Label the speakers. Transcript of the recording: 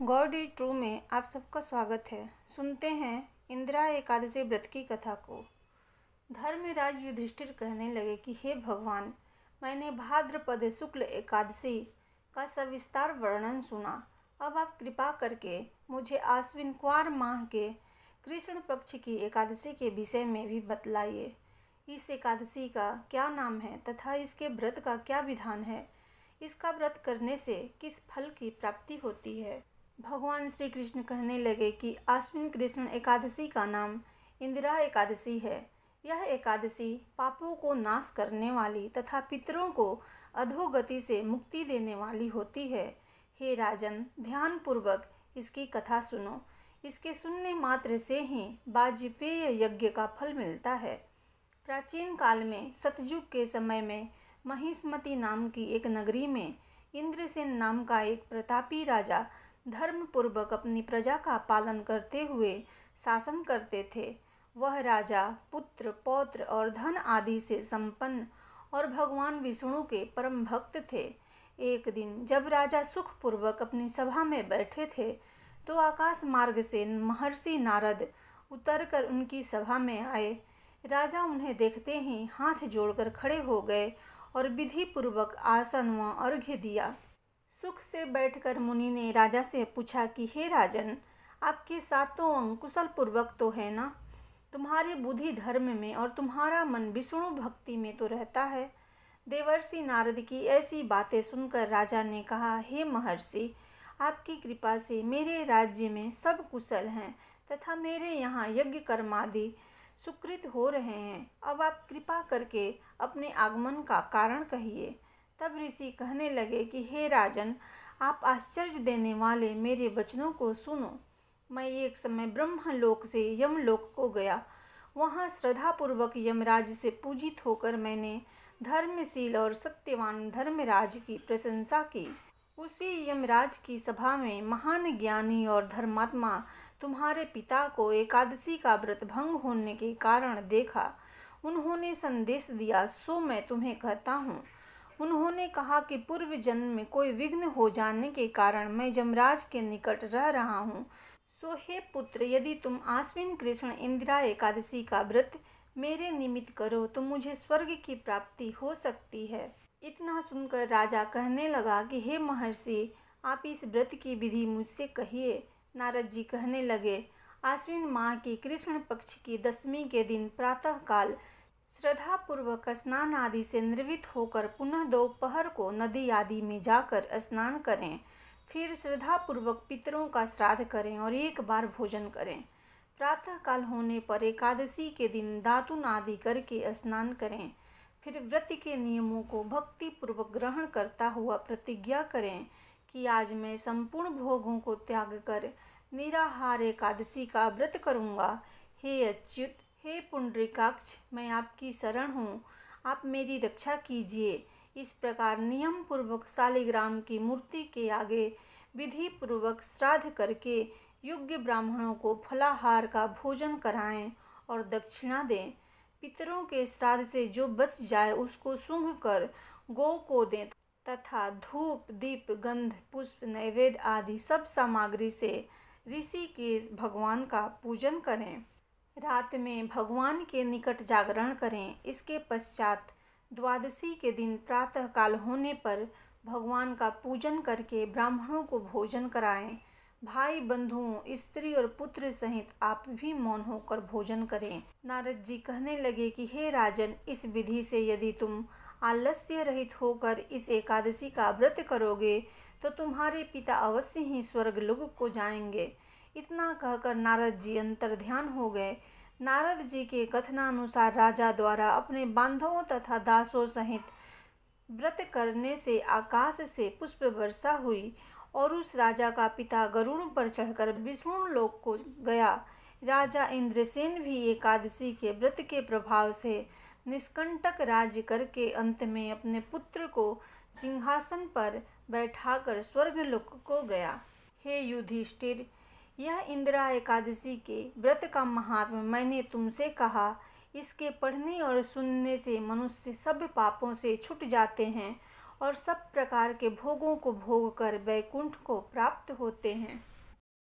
Speaker 1: God is true में आप सबका स्वागत है। सुनते हैं इंदिरा एकादशी व्रत की कथा को। धर्मराज युधिष्ठिर कहने लगे कि हे भगवान, मैंने भाद्रपद शुक्ल एकादशी का सविस्तार वर्णन सुना। अब आप कृपा करके मुझे आश्विन क्वार माह के कृष्ण पक्ष की एकादशी के विषय में भी बतलाइए। इस एकादशी का क्या नाम है तथा इसके व्रत का क्या विधान है? इसका व्रत करने से किस फल की प्राप्ति होती है? भगवान श्री कृष्ण कहने लगे कि आश्विन कृष्ण एकादशी का नाम इंदिरा एकादशी है। यह एकादशी पापों को नाश करने वाली तथा पितरों को अधोगति से मुक्ति देने वाली होती है। हे राजन, ध्यान पूर्वक इसकी कथा सुनो। इसके सुनने मात्र से ही वाजपेय यज्ञ का फल मिलता है। प्राचीन काल में सतयुग के समय में महिष्मती नाम की एक नगरी में इंद्रसेन नाम का एक प्रतापी राजा धर्म पूर्वक अपनी प्रजा का पालन करते हुए शासन करते थे। वह राजा पुत्र, पौत्र और धन आदि से संपन्न और भगवान विष्णु के परम भक्त थे। एक दिन जब राजा सुखपूर्वक अपनी सभा में बैठे थे तो आकाश मार्ग से महर्षि नारद उतरकर उनकी सभा में आए। राजा उन्हें देखते ही हाथ जोड़कर खड़े हो गए और विधि पूर्वक आसन व अर्घ्य दिया। सुख से बैठकर मुनि ने राजा से पूछा कि हे राजन, आपके सातों अंग कुशल पूर्वक तो है ना? तुम्हारी बुद्धि धर्म में और तुम्हारा मन विष्णु भक्ति में तो रहता है। देवर्षि नारद की ऐसी बातें सुनकर राजा ने कहा, हे महर्षि, आपकी कृपा से मेरे राज्य में सब कुशल हैं तथा मेरे यहाँ यज्ञ कर्मादि सुकृत हो रहे हैं। अब आप कृपा करके अपने आगमन का कारण कहिए। तब ऋषि कहने लगे कि हे राजन, आप आश्चर्य देने वाले मेरे वचनों को सुनो। मैं एक समय ब्रह्मलोक से यमलोक को गया। वहाँ श्रद्धापूर्वक यमराज से पूजित होकर मैंने धर्मशील और सत्यवान धर्मराज की प्रशंसा की। उसी यमराज की सभा में महान ज्ञानी और धर्मात्मा तुम्हारे पिता को एकादशी का व्रत भंग होने के कारण देखा। उन्होंने संदेश दिया, सो मैं तुम्हें कहता हूँ। उन्होंने कहा कि पूर्व जन्म में कोई विघ्न हो जाने के कारण मैं यमराज के निकट रह रहा हूँ। सो हे पुत्र, यदि तुम आश्विन कृष्ण इंदिरा एकादशी का व्रत मेरे निमित्त करो तो मुझे स्वर्ग की प्राप्ति हो सकती है। इतना सुनकर राजा कहने लगा कि हे महर्षि, आप इस व्रत की विधि मुझसे कहिए। नारद जी कहने लगे, आश्विन माह की कृष्ण पक्ष की दशमी के दिन प्रातः काल श्रद्धापूर्वक स्नान आदि से निर्वृत्त होकर पुनः दोपहर को नदी आदि में जाकर स्नान करें। फिर श्रद्धापूर्वक पितरों का श्राद्ध करें और एक बार भोजन करें। प्रातः काल होने पर एकादशी के दिन दातुन आदि करके स्नान करें। फिर व्रत के नियमों को भक्ति पूर्वक ग्रहण करता हुआ प्रतिज्ञा करें कि आज मैं संपूर्ण भोगों को त्याग कर निराहार एकादशी का व्रत करूँगा। हे अच्युत, हे पुंडरीकाक्ष, मैं आपकी शरण हूँ, आप मेरी रक्षा कीजिए। इस प्रकार नियम पूर्वक शालिग्राम की मूर्ति के आगे विधि पूर्वक श्राद्ध करके योग्य ब्राह्मणों को फलाहार का भोजन कराएं और दक्षिणा दें। पितरों के श्राद्ध से जो बच जाए उसको सूंघ कर गौ को दें तथा धूप, दीप, गंध, पुष्प, नैवेद्य आदि सब सामग्री से ऋषिकेश भगवान का पूजन करें। रात में भगवान के निकट जागरण करें। इसके पश्चात द्वादशी के दिन प्रातः काल होने पर भगवान का पूजन करके ब्राह्मणों को भोजन कराएं। भाई बंधुओं, स्त्री और पुत्र सहित आप भी मौन होकर भोजन करें। नारद जी कहने लगे कि हे राजन, इस विधि से यदि तुम आलस्य रहित होकर इस एकादशी का व्रत करोगे तो तुम्हारे पिता अवश्य ही स्वर्गलोक को जाएंगे। इतना कहकर नारद जी अंतर्ध्यान हो गए। नारद जी के कथनानुसार राजा द्वारा अपने बांधवों तथा दासों सहित व्रत करने से आकाश से पुष्प वर्षा हुई और उस राजा का पिता गरुड़ पर चढ़कर विष्णु लोक को गया। राजा इंद्रसेन भी एकादशी के व्रत के प्रभाव से निष्कंटक राज्य करके अंत में अपने पुत्र को सिंहासन पर बैठाकर स्वर्गलोक को गया। हे युधिष्ठिर, यह इंदिरा एकादशी के व्रत का महात्म्य मैंने तुमसे कहा। इसके पढ़ने और सुनने से मनुष्य सब पापों से छूट जाते हैं और सब प्रकार के भोगों को भोग कर वैकुंठ को प्राप्त होते हैं।